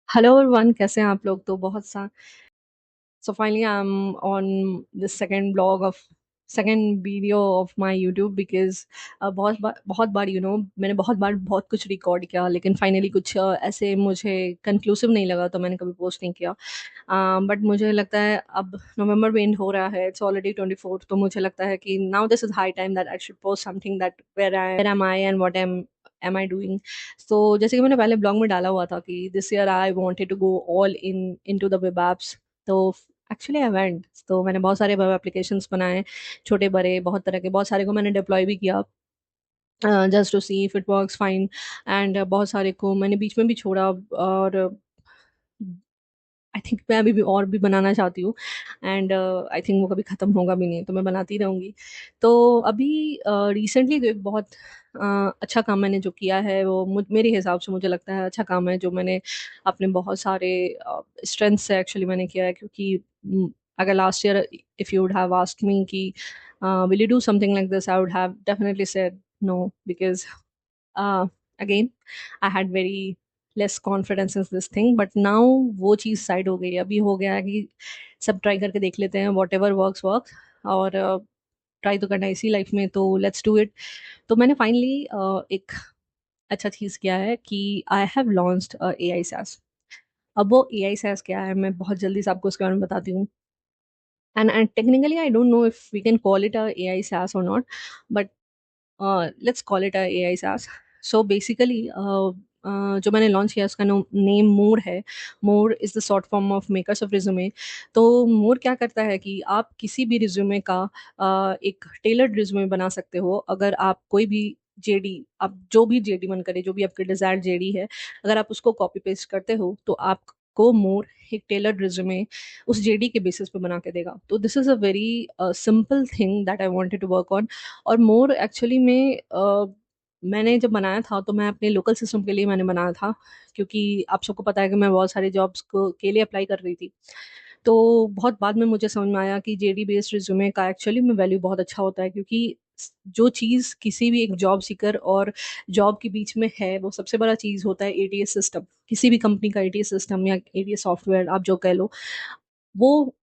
Hello everyone, कैसे हैं आप लोग? तो बहुत सा so finally I am on this second blog of second video of my YouTube because बहुत बार मैंने बहुत बार बहुत कुछ रिकॉर्ड किया, लेकिन फाइनली कुछ ऐसे मुझे कंक्लूसिव नहीं लगा, तो मैंने कभी पोस्ट नहीं किया। बट मुझे लगता है अब नवंबर में एंड हो रहा है, इट्स ऑलरेडी 24, तो मुझे लगता है कि now this is high time that I should post something that where am I and what am I doing. So जैसे कि मैंने पहले ब्लॉग में डाला हुआ था कि this year I wanted to go all in into the web apps. तो एक्चुअली आई वेंट, तो मैंने बहुत सारे वेब एप्लीकेशंस बनाए, छोटे बड़े बहुत तरह के, बहुत सारे को मैंने डिप्लॉय भी किया just to see if it works fine. And बहुत सारे को मैंने बीच में भी छोड़ा, और आई थिंक मैं अभी भी और भी बनाना चाहती हूँ। एंड आई थिंक वो कभी ख़त्म होगा भी नहीं, तो मैं बनाती रहूँगी। तो अभी रिसेंटली जो एक बहुत अच्छा काम मैंने जो किया है, वो मेरे हिसाब से मुझे लगता है अच्छा काम है, जो मैंने अपने बहुत सारे स्ट्रेंथ से एक्चुअली मैंने किया है। क्योंकि अगर last year if you would have asked me कि will you do something like this, I would have definitely said no, because again I had very less confidence in this thing. But now वो चीज़ side हो गई है, अभी हो गया है कि सब ट्राई करके देख लेते हैं, वॉट एवर वर्क्स वर्क। और ट्राई तो करना है इसी लाइफ में, तो लेट्स डू इट। तो मैंने फाइनली एक अच्छा चीज़ किया है कि I have launched A I SaaS. अब वो ए आई सैस क्या है, मैं बहुत जल्दी से आपको उसके बारे में बताती हूँ। And technically I don't know if we can call it a AI SaaS or not, but let's call it a AI SaaS. So basically जो मैंने लॉन्च किया उसका नेम मोर है। मोर is the short form of makers of resume. तो मोर क्या करता है कि आप किसी भी रिज्यूमे का एक टेलर्ड रिज्यूमे बना सकते हो। अगर आप कोई भी जेडी, आप जो भी जेडी मन करे, जो भी आपके डिजायर्ड जेडी है, अगर आप उसको कॉपी पेस्ट करते हो तो आपको मोर एक टेलर्ड रिज्यूमे उस जेडी के बेसिस पे बना के देगा। तो this is a very simple thing that I wanted to work on. और मोर एक्चुअली में मैंने जब बनाया था, तो मैं अपने लोकल सिस्टम के लिए मैंने बनाया था। क्योंकि आप सबको पता है कि मैं बहुत सारी जॉब्स को के लिए अप्लाई कर रही थी। तो बहुत बाद में मुझे समझ में आया कि जेडी बेस्ड रिज्यूमे का एक्चुअली में वैल्यू बहुत अच्छा होता है। क्योंकि जो चीज़ किसी भी एक जॉब सीकर और जॉब के बीच में है, वो सबसे बड़ा चीज़ होता है एटीएस सिस्टम। किसी भी कंपनी का एटीएस सिस्टम या एटीएस सॉफ्टवेयर आप जो कह लो, वो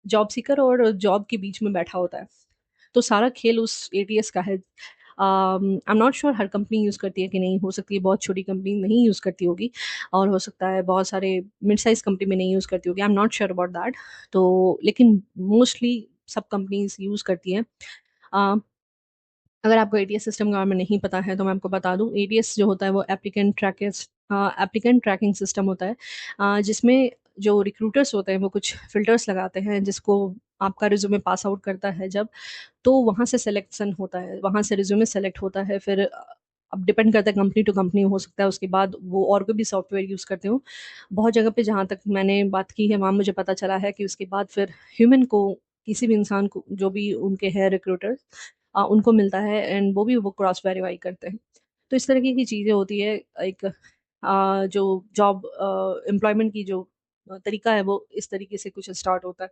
जॉब सीकर और जॉब के बीच में बैठा होता है। तो सारा खेल उस एटीएस का है। I am not sure her company use करती है कि नहीं, हो सकती है बहुत छोटी कंपनी नहीं यूज़ करती होगी, और हो सकता है बहुत सारे मिड साइज़ कंपनी में नहीं यूज़ करती होगी, I am not sure about that. तो लेकिन मोस्टली सब कंपनीज़ यूज़ करती हैं। अ, अगर आपको एटीएस सिस्टम के बारे में नहीं पता है, तो मैं आपको बता दूँ। एटीएस जो होता है वो एप्लीकेंट ट्रैकिंग सिस्टम होता है, जिसमें जो रिक्रूटर्स होते हैं वो कुछ फ़िल्टर्स लगाते हैं, जिसको आपका रिज़्यूमे पास आउट करता है जब, तो वहाँ से सिलेक्शन होता है, वहाँ से रिज़्यूमे सेलेक्ट होता है। फिर अब डिपेंड करता है कंपनी टू कंपनी, हो सकता है उसके बाद वो और कोई भी सॉफ्टवेयर यूज़ करते हो। बहुत जगह पे जहाँ तक मैंने बात की है, वहाँ मुझे पता चला है कि उसके बाद फिर ह्यूमन को, किसी भी इंसान को, जो भी उनके हैं रिक्रूटर, उनको मिलता है, एंड वो भी वो क्रॉस वेरीफाई करते हैं। तो इस तरीके की चीज़ें होती है। एक जो जॉब एम्प्लॉयमेंट की जो तरीका है, वो इस तरीके से कुछ स्टार्ट होता है।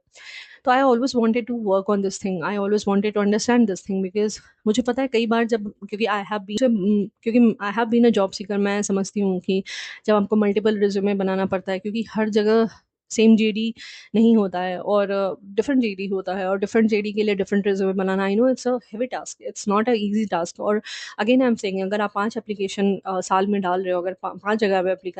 तो I always wanted to work on this thing, I always wanted to understand this thing, because मुझे पता है कई बार जब, क्योंकि I have been a job seeker, मैं समझती हूँ कि जब आपको मल्टीपल रिज्यूमे बनाना पड़ता है, क्योंकि हर जगह सेम जेडी नहीं होता है, और डिफरेंट जेडी होता है, और डिफरेंट जेडी के लिए different resume banana, I know it's a heavy task, it's not a easy task. और अगेन आई एम सेइंग, अगर आप 5 एप्लीकेशन साल में डाल रहे हो, अगर 5 जगह पे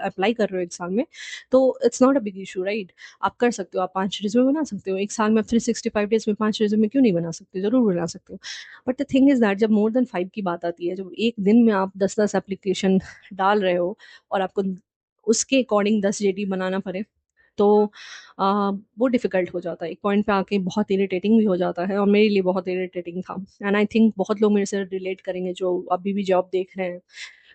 अप्लाई कर रहे हो एक साल में, तो it's not a big issue, right? आप कर सकते हो, आप 5 रिज़्यूमे बना सकते हो। एक साल में आप 365 डेज़ में 5 रिज़्यूमे क्यों नहीं बना सकते? ज़रूर बना सकते हो। But the thing is that जब मोर देन 5 की बात आती है, जब एक दिन में आप 10-10 एप्लीकेशन डाल रहे हो, और आपको उसके अकॉर्डिंग 10 जेडी बनाना पड़े, तो वो डिफ़िकल्ट हो जाता है। एक पॉइंट पे आके बहुत इरिटेटिंग भी हो जाता है, और मेरे लिए बहुत इरिटेटिंग था। एंड आई थिंक बहुत लोग मेरे से रिलेट करेंगे जो अभी भी जॉब देख रहे हैं।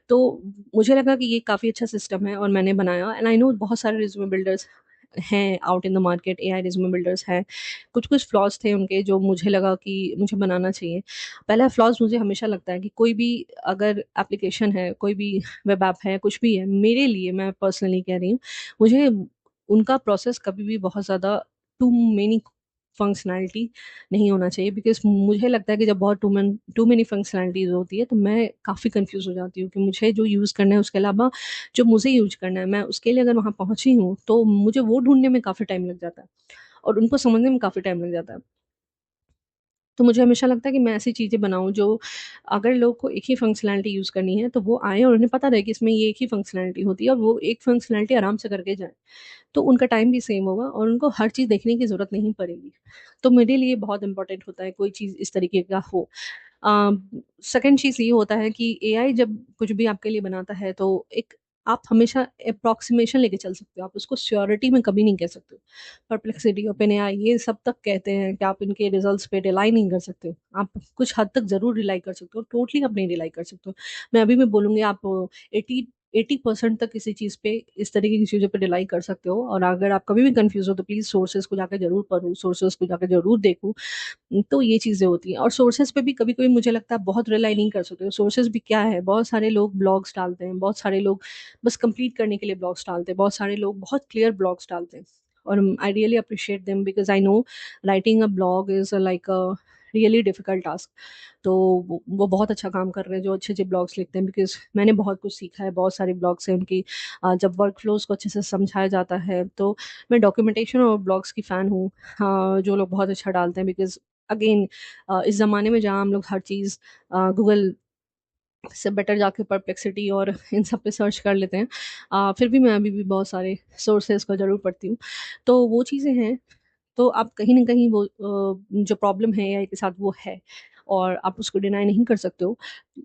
तो मुझे लगा कि ये काफ़ी अच्छा सिस्टम है, और मैंने बनाया। एंड आई नो बहुत सारे रिज्यूमे बिल्डर्स हैं out in the market, AI resume builders हैं। कुछ-कुछ फ्लॉज़ थे उनके, जो मुझे लगा कि मुझे बनाना चाहिए। पहला फ्लॉज़ मुझे हमेशा लगता है कि कोई भी अगर एप्लीकेशन है, कोई भी वेब ऐप है, कुछ भी है, मेरे लिए, मैं पर्सनली कह रही हूँ, मुझे उनका प्रोसेस कभी भी बहुत ज़्यादा टू मेनी फंक्शनैलिटी नहीं होना चाहिए, बिकॉज़ मुझे लगता है कि जब बहुत टू मेनी फंक्शनैलिटीज़ होती है तो मैं काफ़ी कन्फ्यूज़ हो जाती हूँ कि मुझे जो यूज़ करना है उसके अलावा जो मुझे यूज़ करना है, मैं उसके लिए अगर वहाँ पहुँची हूँ तो मुझे वो ढूँढने में काफ़ी टाइम लग जाता है और उनको समझने में काफ़ी टाइम लग जाता है। तो मुझे हमेशा लगता है कि मैं ऐसी चीज़ें बनाऊँ जो अगर लोग को एक ही फंक्शनैलिटी यूज़ करनी है तो वो आएँ और उन्हें पता रहे कि इसमें ये एक ही फंक्शनैलिटी होती है और वो एक फंक्शनैलिटी आराम से करके जाएँ। तो उनका टाइम भी सेव होगा और उनको हर चीज़ देखने की ज़रूरत नहीं पड़ेगी। तो मेरे लिए बहुत इम्पोर्टेंट होता है कोई चीज़ इस तरीके का हो। अ, सेकंड चीज़ ये होता है कि एआई जब कुछ भी आपके लिए बनाता है तो एक आप हमेशा अप्रॉक्सिमेशन लेके चल सकते हो। आप उसको श्योरिटी में कभी नहीं कह सकते हो। परप्लेक्सिटी, ओपेनएआई ये सब तक कहते हैं कि आप इनके रिजल्ट्स पे रिलाई नहीं कर सकते हो। आप कुछ हद तक ज़रूर रिलाई कर सकते हो, टोटली आप नहीं रिलाई कर सकते हो। मैं अभी भी बोलूँगी आप 80 80% तक किसी चीज़ पे इस तरीके की चीज़ों पे रिलाई कर सकते हो और अगर आप कभी भी कन्फ्यूज़ हो तो प्लीज़ सोर्सेज़ को जाके ज़रूर पढ़ो, सोर्सेज़ को जाके ज़रूर देखो। तो ये चीज़ें होती हैं और सोर्सेज़ पे भी कभी-कभी मुझे लगता है बहुत रिलाई नहीं कर सकते हो। सोर्सेज़ भी क्या है, बहुत सारे लोग ब्लॉग्स डालते हैं, बहुत सारे लोग बस कंप्लीट करने के लिए ब्लॉग्स डालते हैं, बहुत सारे लोग बहुत क्लियर ब्लॉग्स डालते हैं और I really appreciate them because I know writing a blog is like a really difficult task. तो वो बहुत अच्छा काम कर रहे हैं जो अच्छे-अच्छे ब्लॉग्स लिखते हैं, बिकॉज़ मैंने बहुत कुछ सीखा है, बहुत सारे ब्लॉग्स हैं उनकी जब वर्क फ्लोज़ को अच्छे से समझाया जाता है, तो मैं डॉक्यूमेंटेशन और ब्लॉग्स की फ़ैन हूँ। जो लोग बहुत अच्छा डालते हैं, बिकॉज़ अगेन इस ज़माने में जहाँ हम लोग हर चीज़ गूगल से बेटर जाके परप्लेक्सिटी और इन सब पे सर्च कर लेते हैं। फिर भी मैं अभी भी बहुत सारे सोर्सेज़ को ज़रूर पढ़ती हूँ। तो वो चीज़ें हैं, तो आप कहीं न कहीं वो जो प्रॉब्लम है एआई के साथ वो है और आप उसको डिनाई नहीं कर सकते हो।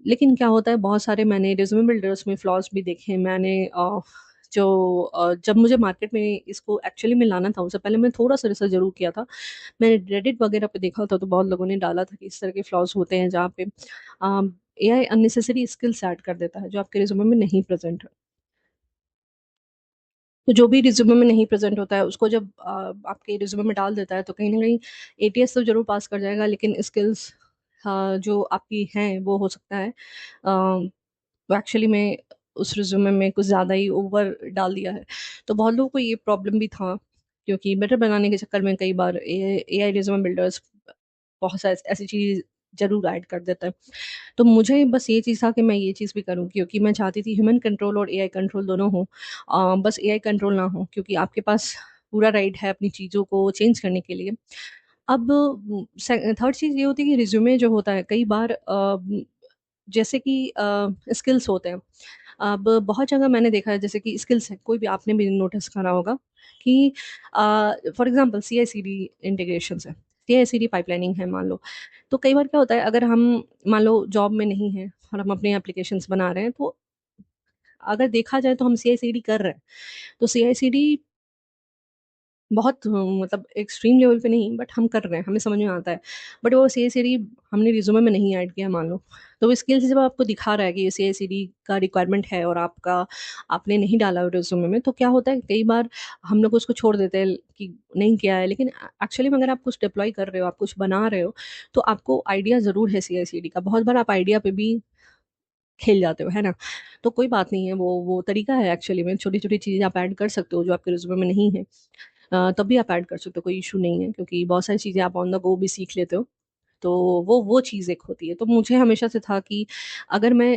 लेकिन क्या होता है, बहुत सारे मैंने रिज़्यूमे बिल्डर्स में फ्लॉज़ भी देखे हैं। मैंने जब मुझे मार्केट में इसको एक्चुअली में लाना था, उससे पहले मैं थोड़ा-सा रिसर्च ज़रूर किया था। मैंने रेडिट वगैरह पे देखा था तो बहुत लोगों ने डाला था कि इस तरह के फ्लॉज़ होते हैं जहाँ पे एआई अननेसेसरी स्किल्स ऐड कर देता है जो आपके रिज़्यूमे में नहीं प्रेज़ेंट है। तो जो भी रिज़्यूमे में नहीं प्रेज़ेंट होता है उसको जब आपके रिज़्यूमे में डाल देता है तो कहीं न कहीं एटीएस तो ज़रूर पास कर जाएगा, लेकिन स्किल्स जो आपकी हैं वो हो सकता है एक्चुअली में उस रिज़्यूमे में कुछ ज़्यादा ही ओवर डाल दिया है। तो बहुत लोगों को ये प्रॉब्लम भी था, क्योंकि बेटर बनाने के चक्कर में कई बार एआई रिज़्यूमे बिल्डर्स बहुत सा ऐसी चीज़ ज़रूर ऐड कर देता है। तो मुझे बस ये चीज़ था कि मैं ये चीज़ भी करूँ, क्योंकि मैं चाहती थी ह्यूमन कंट्रोल और एआई कंट्रोल दोनों हो। बस एआई कंट्रोल ना हो, क्योंकि आपके पास पूरा राइट है अपनी चीज़ों को चेंज करने के लिए। अब थर्ड चीज़ ये होती है कि रिज़्यूमे जो होता है कई बार जैसे कि स्किल्स होते हैं। अब बहुत जगह मैंने देखा है जैसे कि स्किल्स है, कोई भी आपने भी नोटिस करा होगा कि फॉर एग्ज़ाम्पल सीआई/सीडी इंटीग्रेशंस है, सीआई/सीडी पाइपलाइनिंग है मान लो। तो कई बार क्या होता है, अगर हम मान लो जॉब में नहीं हैं और हम अपने एप्लीकेशंस बना रहे हैं, तो अगर देखा जाए तो हम सीआई/सीडी कर रहे हैं। तो सीआई/सीडी बहुत मतलब एक्सट्रीम लेवल पे नहीं, बट हम कर रहे हैं, हमें समझ में आता है। बट वो सीए-सीडी हमने रिज़्यूमे में नहीं ऐड किया मान लो, तो वो स्किल्स जब आपको दिखा रहा है कि ये सीए-सीडी का रिक्वायरमेंट है और आपने नहीं डाला वो रिज़्यूमे में, तो क्या होता है कई बार हम लोग उसको छोड़ देते हैं कि नहीं किया है। लेकिन एक्चुअली में अगर आप कुछ डिप्लॉय कर रहे हो, आप कुछ बना रहे हो, तो आपको आइडिया ज़रूर है सीए-सीडी का। बहुत बार आप आइडिया पे भी खेल जाते हो, है ना? तो कोई बात नहीं है, वो तरीका है एक्चुअली में, छोटी-छोटी चीज़ें आप ऐड कर सकते हो जो आपके रिज़्यूमे में नहीं है। तब भी आप ऐड कर सकते हो, कोई इश्यू नहीं है, क्योंकि बहुत सारी चीज़ें आप ऑन द गो भी सीख लेते हो। तो वो चीज़ एक होती है। तो मुझे हमेशा से था कि अगर मैं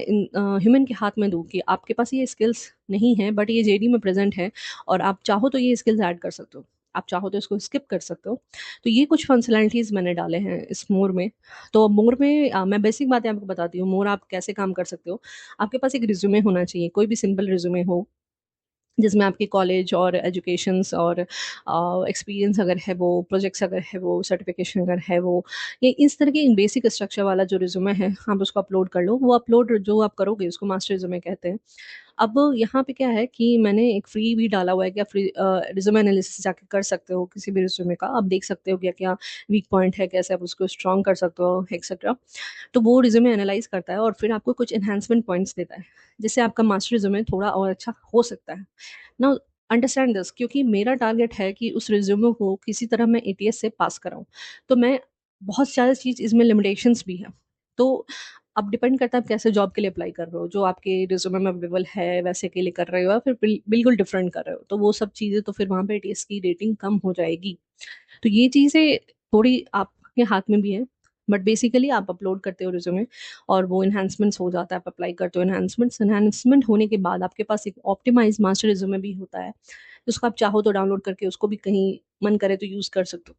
ह्यूमन के हाथ में दूँ कि आपके पास ये स्किल्स नहीं है बट ये जेडी में प्रेज़ेंट है और आप चाहो तो ये स्किल्स ऐड कर सकते हो। आप चाहो तो इसको स्किप कर सकते हो। तो ये कुछ फंक्शनैलिटीज़ मैंने डाले हैं इस मोर में। तो मोर में मैं बेसिक बातें आपको बताती हूँ, मोर आप कैसे काम कर सकते हो। आपके पास एक रिज़्यूमे होना चाहिए, कोई भी सिंपल रिज़्यूमे हो जिसमें आपके कॉलेज और एजुकेशंस और एक्सपीरियंस अगर है वो, प्रोजेक्ट्स अगर है वो, सर्टिफिकेशन अगर है वो, ये इस तरह के बेसिक स्ट्रक्चर वाला जो रिज्यूमे है आप उसको अपलोड कर लो। वो अपलोड जो आप करोगे उसको मास्टर रिज्यूमे कहते हैं। अब यहाँ पे क्या है कि मैंने एक फ्री भी डाला हुआ है कि आप फ्री रिज्यूमे एनालिसिस जाके कर सकते हो किसी भी रिज्यूमे का। आप देख सकते हो क्या क्या वीक पॉइंट है, कैसे आप उसको स्ट्रॉन्ग कर सकते हो एक्सेट्रा। तो वो रिज्यूमे एनालाइज करता है और फिर आपको कुछ एनहांसमेंट पॉइंट्स देता है, जिससे आपका मास्टर रिज्यूमे थोड़ा और अच्छा हो सकता है। नाउ अंडरस्टैंड दिस, क्योंकि मेरा टारगेट है कि उस रिज्यूमे को किसी तरह मैं एटीएस से पास कराऊँ। तो मैं बहुत सारी चीज़ इसमें लिमिटेशंस भी है। तो अब डिपेंड करता है आप कैसे जॉब के लिए अप्लाई कर रहे हो। जो आपके रिज्यूमे में अवेलेबल है वैसे के लिए कर रहे हो या फिर बिल्कुल डिफरेंट कर रहे हो। तो वो सब चीज़ें तो फिर वहाँ पे एटीएस की रेटिंग कम हो जाएगी। तो ये चीज़ें थोड़ी आपके हाथ में भी है, बट बेसिकली आप अपलोड करते हो रिज्यूमे और वो एनहांसमेंट्स हो जाता है, आप अप्लाई करते हो एनहांसमेंट्स, एनहांसमेंट होने के बाद आपके पास एक ऑप्टिमाइज मास्टर रिज्यूमे भी होता है, जिसको आप चाहो तो डाउनलोड करके उसको भी कहीं मन करे तो यूज़ कर सकते हो।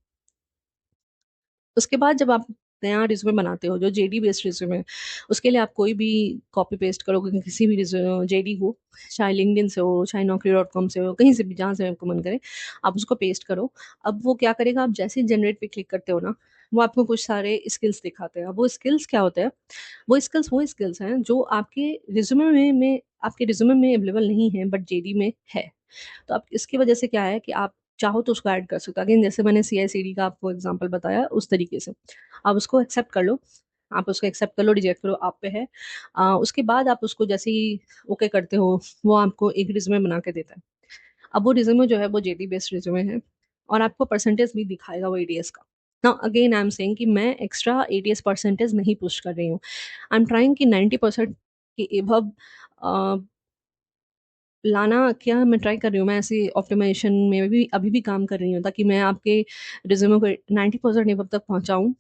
उसके बाद जब आप नया रिज्यूमे बनाते हो, जो जेडी बेस्ड रिज्यूमे है, उसके लिए आप कोई भी कॉपी पेस्ट करोगे किसी भी जेडी को, चाहे लिंक्डइन से हो, चाहे naukri.com से हो, कहीं से भी जहाँ से आपको मन करे, आप उसको पेस्ट करो। अब वो क्या करेगा, आप जैसे ही जनरेट पे क्लिक करते हो ना, वो आपको कुछ सारे स्किल्स दिखाते हैं। अब वो स्किल्स क्या होते हैं, वो स्किल्स हैं जो आपके आपके रिज्यूमे में अवेलेबल नहीं है बट जेडी में है। तो आप इसकी वजह से क्या है कि आप चाहो तो उसको ऐड कर सकते हो। अगेन जैसे मैंने CI/CD का आपको एग्जांपल बताया उस तरीके से आप उसको एक्सेप्ट कर लो, आप उसको एक्सेप्ट कर लो, रिजेक्ट करो, आप पे है। उसके बाद आप उसको जैसे ही ओके करते हो, वो आपको एक रिज्यूमे बना के देता है। अब वो रिज्यूमे जो है वो जेडी बेस्ड रिज्यूमे है, और आपको परसेंटेज भी दिखाएगा वो एटीएस का। Now again I am saying कि मैं एक्स्ट्रा एटीएस परसेंटेज नहीं पुश कर रही हूँ। आई एम ट्राइंग कि 90% के एभव लाना, क्या मैं ट्राई कर रही हूँ, मैं ऐसी ऑप्टिमाइजेशन में भी अभी भी काम कर रही हूँ ताकि मैं आपके रिज्यूमे को 90% लेवल तक पहुँचाऊँ।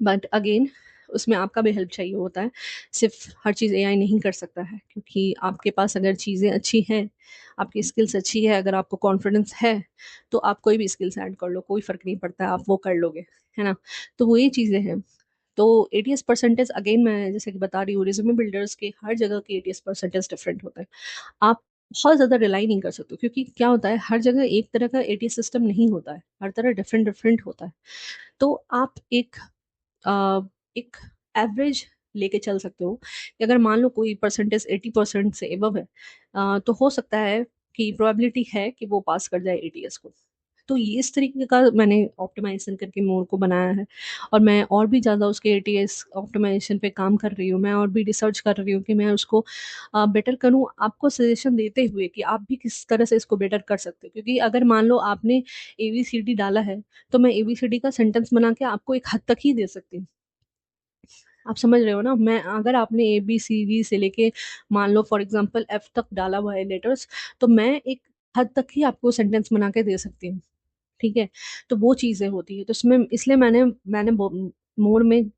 बट अगेन उसमें आपका भी हेल्प चाहिए होता है। सिर्फ हर चीज़ एआई नहीं कर सकता है, क्योंकि आपके पास अगर चीज़ें अच्छी हैं, आपकी स्किल्स अच्छी है, अगर आपको कॉन्फिडेंस है, तो आप कोई भी स्किल्स ऐड कर लो, कोई फ़र्क नहीं पड़ता, आप वो कर लोगे, है ना? तो वो ये चीज़ें हैं। तो एटीएस परसेंटेज अगेन मैं जैसे कि बता रही हूँ, रिज्यूमे बिल्डर्स के हर जगह के एटीएस परसेंटेज डिफरेंट होता है। आप बहुत ज़्यादा रिलाई नहीं कर सकते हो, क्योंकि क्या होता है, हर जगह एक तरह का एटीएस सिस्टम नहीं होता है, हर तरह डिफरेंट डिफरेंट होता है। तो आप अ, एक एवरेज लेके चल सकते हो कि अगर मान लो कोई परसेंटेज 80% से एबव है, तो हो सकता है कि प्रोबेबिलिटी है कि वो पास कर जाए एटीएस को। तो ये इस तरीके का मैंने ऑप्टिमाइजेशन करके मोड को बनाया है, और मैं और भी ज़्यादा उसके एटीएस ऑप्टिमाइजेशन पे काम कर रही हूँ, मैं और भी रिसर्च कर रही हूँ कि मैं उसको बेटर करूँ, आपको सजेशन देते हुए कि आप भी किस तरह से इसको बेटर कर सकते हो। क्योंकि अगर मान लो आपने ABCD डाला है, तो मैं ABCD का सेंटेंस बना के आपको एक हद तक ही दे सकती हूँ। आप समझ रहे हो ना? मैं अगर आपने ABCD से लेके मान लो फॉर एग्ज़ाम्पल F तक डाला हुआ है लेटर्स, तो मैं एक हद तक ही आपको सेंटेंस बना के दे सकती हूँ, ठीक है? तो वो चीज़ें होती हैं। तो इसमें इसलिए मैंने मैंने बो मोड में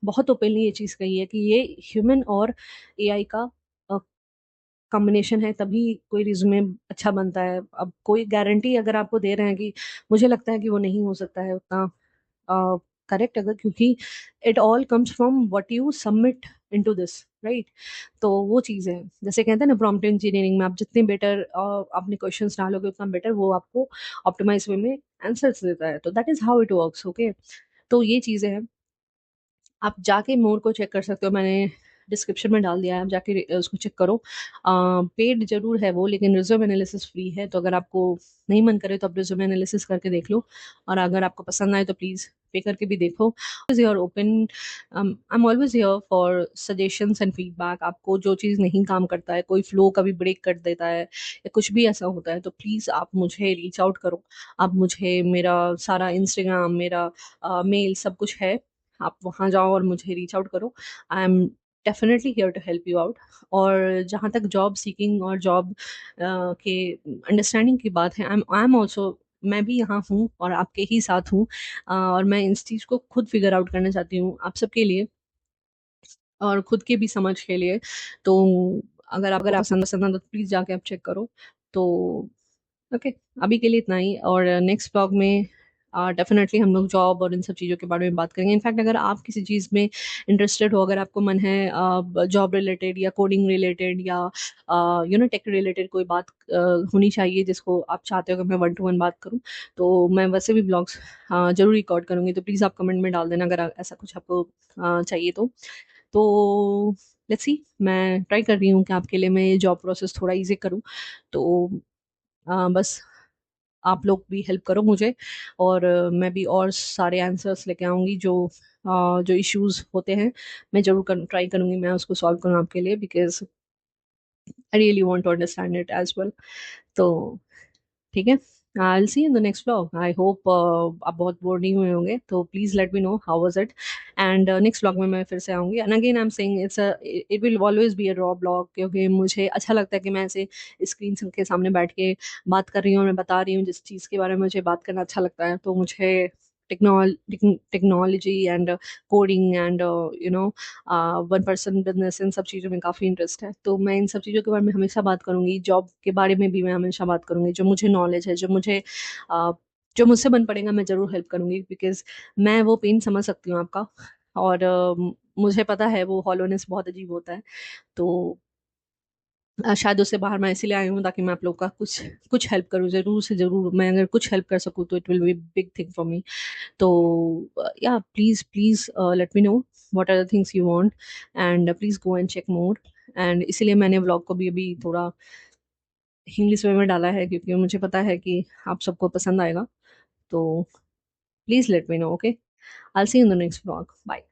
बहुत ओपनली ये चीज़ कही है कि ये ह्यूमन और एआई का अ, कॉम्बिनेशन है, तभी कोई रिज़्यूमे अच्छा बनता है। अब कोई गारंटी अगर आपको दे रहे हैं कि मुझे लगता है कि वो नहीं हो सकता है उतना करेक्ट, अगर क्योंकि it all comes from what you submit into this, right? तो वो चीज़ है, जैसे कहते हैं ना प्रॉम्प्ट इंजीनियरिंग में, आप जितने बेटर अपने क्वेश्चंस डालोगे उतना बेटर वो आपको ऑप्टिमाइज वे में आंसर्स देता है। तो that is how it works, okay? तो ये चीज़ें हैं, आप जाके मोर को चेक कर सकते हो, मैंने डिस्क्रिप्शन में डाल दिया है, आप जाके उसको चेक करो। पेड ज़रूर है वो, लेकिन रिज्यूम एनालिसिस फ्री है, तो अगर आपको नहीं मन करे तो आप रिज्यूम एनालिसिस करके देख लो, और अगर आपको पसंद आए तो प्लीज़ पे करके भी देखो। Your open, I am always here for suggestions and feedback. आपको जो चीज़ नहीं काम करता है, कोई फ्लो कभी ब्रेक कर देता है या कुछ भी ऐसा होता है, तो प्लीज़ आप मुझे रीच आउट करो। आप मुझे, मेरा सारा इंस्टाग्राम, मेरा मेल सब कुछ है, आप वहाँ जाओ और मुझे रीच आउट करो। I am definitely here to help you out. और जहाँ तक जॉब सीकिंग और जॉब के अंडरस्टैंडिंग की बात है, आई एम ऑल्सो, मैं भी यहाँ हूँ और आपके ही साथ हूँ। और मैं इस चीज़ को खुद फिगर आउट करना चाहती हूँ आप सबके लिए, और खुद के भी समझ के लिए। तो अगर आपको पसंद है तो प्लीज़ जाके आप चेक करो। तो ओके, अभी के लिए इतना ही, और नेक्स्ट ब्लॉग में डेफिनेटली हम लोग जॉब और इन सब चीज़ों के बारे में बात करेंगे। इनफैक्ट अगर आप किसी चीज़ में इंटरेस्टेड हो, अगर आपको मन है जॉब रिलेटेड या कोडिंग रिलेटेड या टेक रिलेटेड कोई बात होनी चाहिए जिसको आप चाहते हो कि मैं 1 to 1 बात करूं, तो मैं वैसे भी ब्लॉग्स ज़रूर रिकॉर्ड करूंगी। तो प्लीज़ आप कमेंट में डाल देना अगर ऐसा कुछ आपको चाहिए तो लेट्स सी, मैं ट्राई कर रही हूँ कि आपके लिए मैं ये जॉब प्रोसेस थोड़ा ईजी करूँ। तो बस आप लोग भी हेल्प करो मुझे, और मैं भी और सारे आंसर्स लेके आऊँगी जो इश्यूज़ होते हैं, मैं ज़रूर ट्राई करूँगी मैं उसको सॉल्व करूँ आपके लिए, because I really want to understand it as well. तो ठीक है, I will see you in the next vlog. I hope आप बहुत बोर नहीं हुए होंगे, तो please let me know how was it. And next vlog में मैं फिर से आऊँगी, and again I am saying it will always be a raw blog, क्योंकि मुझे अच्छा लगता है कि मैं ऐसे स्क्रीन के सामने बैठ के बात कर रही हूँ और मैं बता रही हूँ जिस चीज़ के बारे में मुझे बात करना अच्छा लगता है। तो मुझे technology and coding and one person business, इन सब चीज़ों में काफ़ी इंटरेस्ट है। तो मैं इन सब चीज़ों के बारे में हमेशा बात करूँगी, जॉब के बारे में भी मैं हमेशा बात करूँगी, जो मुझे नॉलेज है, अ, जो मुझसे बन पड़ेगा मैं ज़रूर हेल्प करूँगी, बिकॉज़ मैं वो पेन समझ सकती हूँ आपका। और मुझे पता है वो हॉलोनेस बहुत अजीब होता है। तो शायद उससे बाहर मैं इसीलिए आई हूँ ताकि मैं आप लोग का कुछ कुछ हेल्प करूँ, ज़रूर से ज़रूर। मैं अगर कुछ हेल्प कर सकूँ तो it will be big thing for me. तो या please please let me know what are the things you want, and please go and check more. And इसीलिए मैंने व्लॉग को भी अभी थोड़ा इंग्लिश वे में डाला है, क्योंकि मुझे पता है कि आप सबको पसंद आएगा। तो please let me know, okay? I will see you in the next vlog. Bye.